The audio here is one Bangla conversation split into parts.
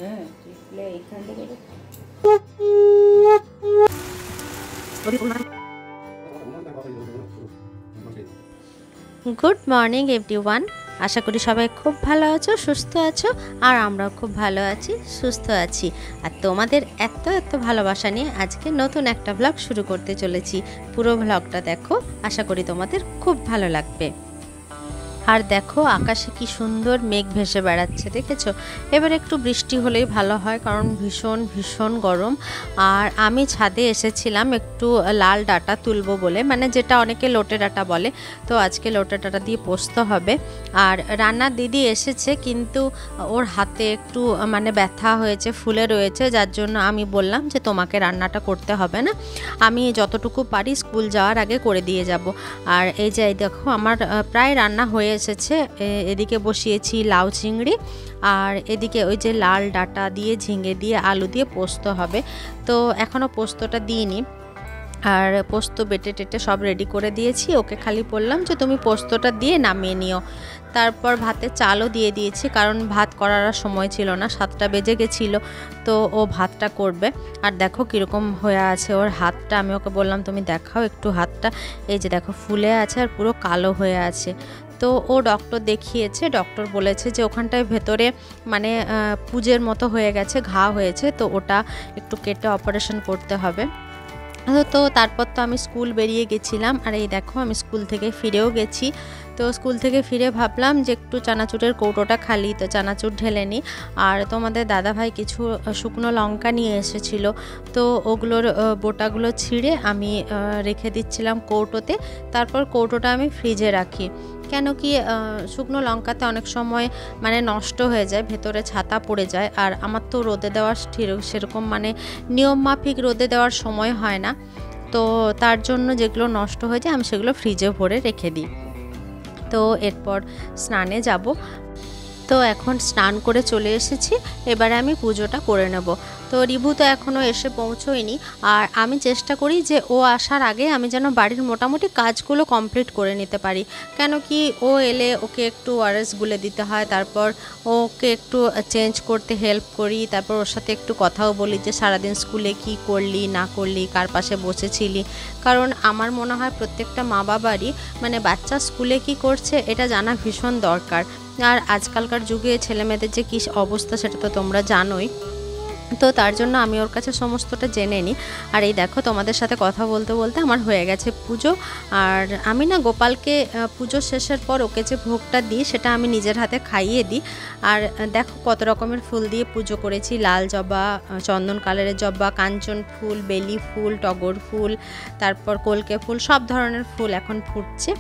হ্যাঁ টিপলে এইখান থেকে গুড মর্নিং এভরিওয়ান। আশা করি সবাই খুব ভালো আছো, সুস্থ আছো, আর আমরাও খুব ভালো আছি, সুস্থ আছি। আর তোমাদের এত এত ভালোবাসা নিয়ে আজকে নতুন একটা ব্লগ শুরু করতে চলেছি। পুরো ব্লগটা দেখো, আশা করি তোমাদের খুব ভালো লাগবে। আর দেখো আকাশে কি সুন্দর মেঘ ভেসে বেড়াচ্ছে, দেখেছো? এবার একটু বৃষ্টি হলেই ভালো হয়, কারণ ভীষণ ভীষণ গরম। আর আমি ছাদে এসেছিলাম একটু লাল ডাঁটা তুলবো বলে, মানে যেটা অনেকে লোটে ডাঁটা বলে, তো আজকে লোটে ডাঁটা দিয়ে পোস্ত হবে। আর রান্নার দিদি এসেছে, কিন্তু ওর হাতে একটু মানে ব্যথা হয়েছে, ফুলে রয়েছে, যার জন্য আমি বললাম যে তোমাকে রান্নাটা করতে হবে না, আমি যতটুকু পারি স্কুল যাওয়ার আগে করে দিয়ে যাব। আর এই যে দেখো আমার প্রায় রান্না হয়ে এসেছে। এদিকে বসিয়েছি লাউ চিংড়ি, আর এদিকে ওই যে লাল ডাঁটা দিয়ে, ঝিঙে দিয়ে, আলু দিয়ে পোস্ত হবে। তো এখনও পোস্তটা দিইনি, আর পোস্ত বেটে টেটে সব রেডি করে দিয়েছি। ওকে খালি বললাম যে তুমি পোস্তটা দিয়ে নামিয়ে নিও। তারপর ভাতে চালও দিয়ে দিয়েছি, কারণ ভাত করার সময় ছিল না, 7টা বেজে গেছিলো, তো ও ভাতটা করবে। আর দেখো কীরকম হয়ে আছে ওর হাতটা, আমি ওকে বললাম তুমি দেখাও একটু হাতটা। এই যে দেখো ফুলে আছে আর পুরো কালো হয়ে আছে। তো ও ডক্টর দেখিয়েছে, ডক্টর বলেছে যে ওখানটায় ভেতরে মানে পুজের মতো হয়ে গেছে, ঘা হয়েছে, তো ওটা একটু কেটে অপারেশন করতে হবে। তো তারপর তো আমি স্কুল বেরিয়ে গেছিলাম। আর এই দেখো আমি স্কুল থেকে ফিরেও গেছি। তো স্কুল থেকে ফিরে ভাবলাম যে একটু চানাচুরের কৌটোটা খালি, তো চানাচুর ঢেলে নিই। আর তোমাদের দাদাভাই কিছু শুকনো লঙ্কা নিয়ে এসেছিলো, তো ওগুলোর বোটাগুলো ছিঁড়ে আমি রেখে দিচ্ছিলাম কৌটোতে। তারপর কৌটোটা আমি ফ্রিজে রাখি, কেন কি শুকনো লঙ্কাতে অনেক সময় মানে নষ্ট হয়ে যায়, ভেতরে ছাতা পড়ে যায়। আর আমার তো রোদে দেওয়ার সেরকম মানে নিয়ম মাফিক রোদে দেওয়ার সময় হয় না, তো তার জন্য যেগুলো নষ্ট হয়ে যায় আমি সেগুলো ফ্রিজে ভরে রেখে দিই। তো এরপর স্নানে যাব। তো এখন স্নান করে চলে এসেছি, এবারে আমি পুজোটা করে নেব। তো রিভু তো এখনও এসে পৌঁছোয়নি, আর আমি চেষ্টা করি যে ও আসার আগে আমি যেন বাড়ির মোটামুটি কাজগুলো কমপ্লিট করে নিতে পারি। কেন কি ও এলে ওকে একটু ওআরএস গুলে দিতে হয়, তারপর ওকে একটু চেঞ্জ করতে হেল্প করি, তারপর ওর সাথে একটু কথাও বলি যে সারাদিন স্কুলে কি করলি না করলি, কার পাশে বসেছিলি। কারণ আমার মনে হয় প্রত্যেকটা মা বাবারই মানে বাচ্চা স্কুলে কি করছে এটা জানা ভীষণ দরকার। আর আজকালকার যুগে ছেলেমেয়েদের যে কী অবস্থা সেটা তো তোমরা জানোই। তো তার জন্য আমি ওর কাছে সমস্তটা জেনে নিই। আর এই দেখো তোমাদের সাথে কথা বলতে বলতে আমার হয়ে গেছে পুজো। আর আমি না গোপালকে পুজো শেষের পর ওকে যে ভোগটা দিই সেটা আমি নিজের হাতে খাইয়ে দিই। আর দেখো কত রকমের ফুল দিয়ে পুজো করেছি, লাল জবা, চন্দন কালারের জবা, কাঞ্চন ফুল, বেলি ফুল, টগর ফুল, তারপর কলকে ফুল, সব ধরনের ফুল এখন ফুটছে।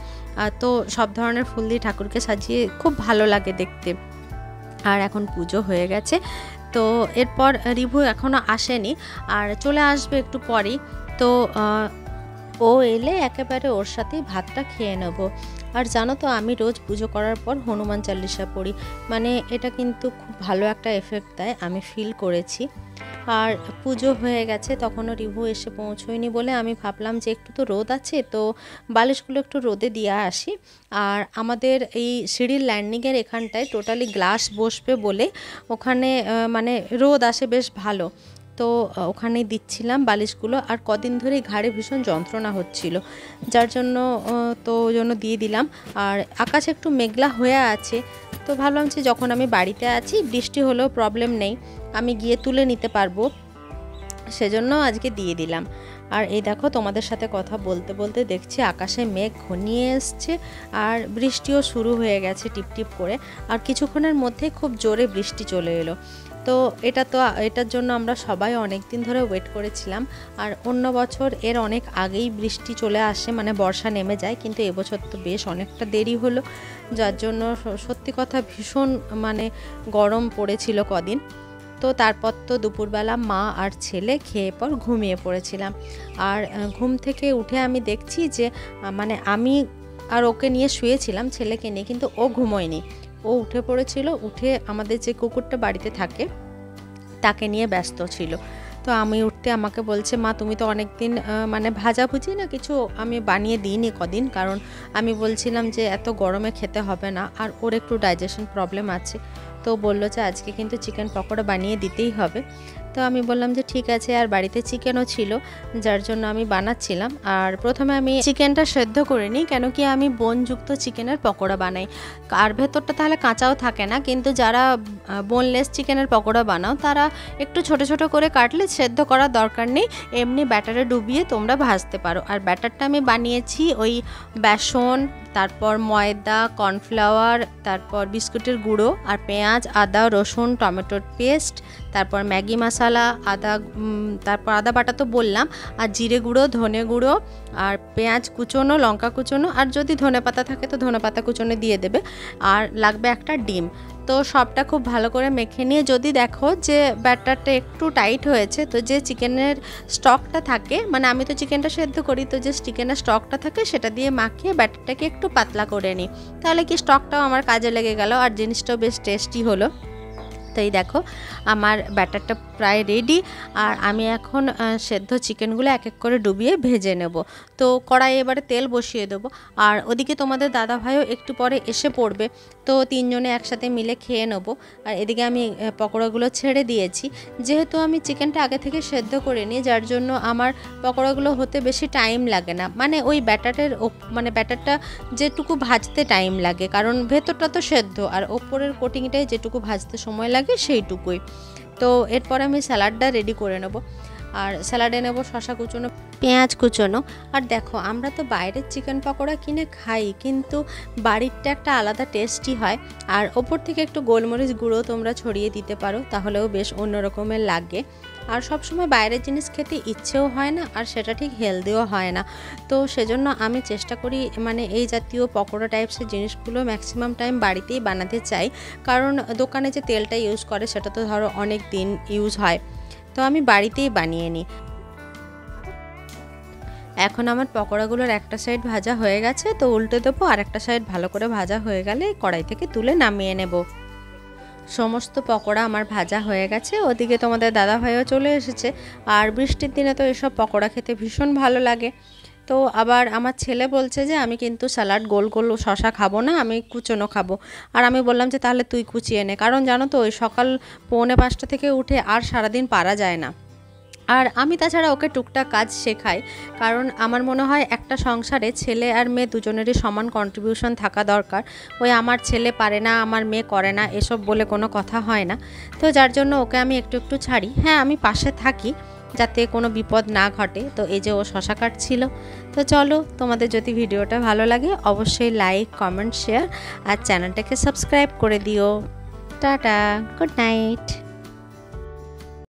তো সব ধরনের ফুল দিয়ে ঠাকুরকে সাজিয়ে খুব ভালো লাগে দেখতে। আর এখন পুজো হয়ে গেছে, তো এরপর রিভু এখনও আসেনি, আর চলে আসবে একটু পরেই। তো ও এলে একেবারে ওর সাথেই ভাতটা খেয়ে নেব। আর জানো তো আমি রোজ পুজো করার পর হনুমান চালিসা পড়ি, মানে এটা কিন্তু খুব ভালো একটা এফেক্ট দেয়, আমি ফিল করেছি। আর পুজো হয়ে গেছে, তখনও রিভু এসে পৌঁছোয়নি বলে আমি ভাবলাম যে একটু তো রোদ আছে, তো বালিশগুলো একটু রোদে দিয়ে আসি। আর আমাদের এই সিঁড়ির ল্যান্ডিংয়ের এখানটায় টোটালি গ্লাস বসবে বলে ওখানে মানে রোদ আসে বেশ ভালো, তো ওখানেই দিচ্ছিলাম বালিশগুলো। আর কদিন ধরেই ঘাড়ে ভীষণ যন্ত্রণা হচ্ছিল, যার জন্য তো ওই জন্য দিয়ে দিলাম। আর আকাশে একটু মেঘলা হয়ে আছে, তো ভাবলাম যে যখন আমি বাড়িতে আছি বৃষ্টি হলেও প্রবলেম নেই, আমি গিয়ে তুলে নিতে পারবো, সেজন্য আজকে দিয়ে দিলাম। আর এই দেখো তোমাদের সাথে কথা বলতে বলতে দেখছি আকাশে মেঘ ঘনিয়ে এসছে, আর বৃষ্টিও শুরু হয়ে গেছে টিপটিপ করে। আর কিছুক্ষণের মধ্যে খুব জোরে বৃষ্টি চলে এলো। তো এটার জন্য আমরা সবাই অনেক দিন ধরে ওয়েট করেছিলাম। আর অন্য বছর এর অনেক আগেই বৃষ্টি চলে আসে, মানে বর্ষা নেমে যায়, কিন্তু এবছর তো বেশ অনেকটা দেরি হলো, যার জন্য সত্যি কথা ভীষণ মানে গরম পড়েছিল কদিন। তো তারপর তো দুপুরবেলা মা আর ছেলে খেয়ে পর ঘুমিয়ে পড়েছিলাম। আর ঘুম থেকে উঠে আমি দেখছি যে মানে আমি আর ওকে নিয়ে শুয়েছিলাম, ছেলেকে নিয়ে, কিন্তু ও ঘুমোয়নি, ও উঠে পড়েছিল, উঠে আমাদের যে কুকুরটা বাড়িতে থাকে তাকে নিয়ে ব্যস্ত ছিল। তো আমি উঠতে আমাকে বলছে, মা তুমি তো অনেক দিন মানে ভাজাভুজি না কিছু আমি বানিয়ে দিইনি কদিন, কারণ আমি বলছিলাম যে এত গরমে খেতে হবে না, আর ওর একটু ডাইজেশন প্রবলেম আছে। তো তো বললো যে আজকে কিন্তু চিকেন পকোড়া বানিয়ে দিতেই হবে। তো আমি বললাম যে ঠিক আছে, আর বাড়িতে চিকেনও ছিল যার জন্য আমি বানাচ্ছিলাম। আর প্রথমে আমি চিকেনটা সেদ্ধ করে নিই, কেন কি আমি বোনযুক্ত চিকেনের পকোড়া বানাই, আর ভেতরটা তাহলে কাঁচাও থাকে না। কিন্তু যারা বোনলেস চিকেনের পকোড়া বানাও তারা একটু ছোট ছোট করে কাটলে সেদ্ধ করার দরকার নেই, এমনি ব্যাটারে ডুবিয়ে তোমরা ভাজতে পারো। আর ব্যাটারটা আমি বানিয়েছি ওই বেসন, তারপর ময়দা, কর্নফ্লাওয়ার, তারপর বিস্কুটের গুঁড়ো, আর পেঁয়াজ, আদা, রসুন, টমেটোর পেস্ট, তারপর ম্যাগি মশলা, তারপর আদা বাটা তো বললাম, আর জিরে গুঁড়ো, ধনে গুঁড়ো, আর পেঁয়াজ কুচোনো, লঙ্কা কুচোনো, আর যদি ধনেপাতা থাকে তো ধনেপাতা কুচোনো দিয়ে দেবে। আর লাগবে একটা ডিম। তো সবটা খুব ভালো করে মেখে নিয়ে যদি দেখো যে ব্যাটারটা একটু টাইট হয়েছে, তো যে চিকেনের স্টকটা থাকে, মানে আমি তো চিকেনটা সেদ্ধ করি, তো যে চিকেনের স্টকটা থাকে সেটা দিয়ে মাখিয়ে ব্যাটারটাকে একটু পাতলা করে নিই, তাহলে কি স্টকটাও আমার কাজে লেগে গেল আর জিনিসটাও বেশ টেস্টি হলো। তো এই দেখো আমার ব্যাটারটা প্রায় রেডি। আর আমি এখন সেদ্ধ চিকেনগুলো এক এক করে ডুবিয়ে ভেজে নেব। তো কড়াইয়ে এবারে তেল বসিয়ে দেবো। আর ওদিকে তোমাদের দাদা ভাইও একটু পরে এসে পড়বে, তো তিনজনে একসাথে মিলে খেয়ে নেবো। আর এদিকে আমি পকোড়াগুলো ছেড়ে দিয়েছি, যেহেতু আমি চিকেনটা আগে থেকে সেদ্ধ করে নিই, যার জন্য আমার পকোড়াগুলো হতে বেশি টাইম লাগে না, মানে ওই ব্যাটারটা যেটুকু ভাজতে টাইম লাগে, কারণ ভেতরটা তো সেদ্ধ আর ওপরের কোটিংটাই যেটুকু ভাজতে সময় লাগে সেইটুকুই। তো এরপর আমি স্যালাডটা রেডি করে নেব। আর স্যালাডে নেব শসা কুচোনো, পেঁয়াজ কুচোনো। আর দেখো আমরা তো বাইরের চিকেন পকোড়া কিনে খাই, কিন্তু বাড়িরটা একটা আলাদা টেস্টি হয়। আর ওপর থেকে একটু গোলমরিচ গুঁড়ো তোমরা ছড়িয়ে দিতে পারো, তাহলেও বেশ অন্য রকমের লাগে। আর সবসময় বাইরের জিনিস খেতে ইচ্ছেও হয় না, আর সেটা ঠিক হেলদিও হয় না। তো সেজন্য আমি চেষ্টা করি মানে এই জাতীয় পকোড়া টাইপসের জিনিসগুলো ম্যাক্সিমাম টাইম বাড়িতেই বানাতে চাই, কারণ দোকানে যে তেলটা ইউজ করে সেটা তো ধরো অনেক দিন ইউজ হয়, তো আমি বাড়িতেই বানিয়ে নিই। এখন আমার পকোড়াগুলোর একটা সাইড ভাজা হয়ে গেছে, তো উল্টে দেবো, আর একটা সাইড ভালো করে ভাজা হয়ে গেলে কড়াই থেকে তুলে নামিয়ে নেব। সমস্ত পকোড়া আমার ভাজা হয়ে গেছে। ওদিকে তোমাদের দাদা ভাইও চলে এসেছে। আর বৃষ্টির দিনে তো এসব পকোড়া খেতে ভীষণ ভালো লাগে। তো আবার আমার ছেলে বলছে যে আমি কিন্তু স্যালাড গোল গোল শশা খাবো না, আমি কুচোনো খাবো। আর আমি বললাম যে তাহলে তুই কুচিয়ে নে, কারণ জানো তো ওই সকাল 4:45 থেকে উঠে আর সারাদিন পারা যায় না। আর আমি তাছাড়া ওকে টুকটাক কাজ শেখাই, কারণ আমার মনে হয় একটা সংসারে ছেলে আর মেয়ে দুজনেরই সমান কন্ট্রিবিউশন থাকা দরকার। ওই আমার ছেলে পারে না, আমার মেয়ে করে না, এসব বলে কোনো কথা হয় না। তো যার জন্য ওকে আমি একটু একটু ছাড়ি। হ্যাঁ, আমি পাশে থাকি যাতে কোনো বিপদ না ঘটে। তো এই যে ও শশা কাটছিল। তো চলো, তোমাদের যদি ভিডিওটা ভালো লাগে অবশ্যই লাইক, কমেন্ট, শেয়ার আর চ্যানেলটাকে সাবস্ক্রাইব করে দিও। Tata, good night.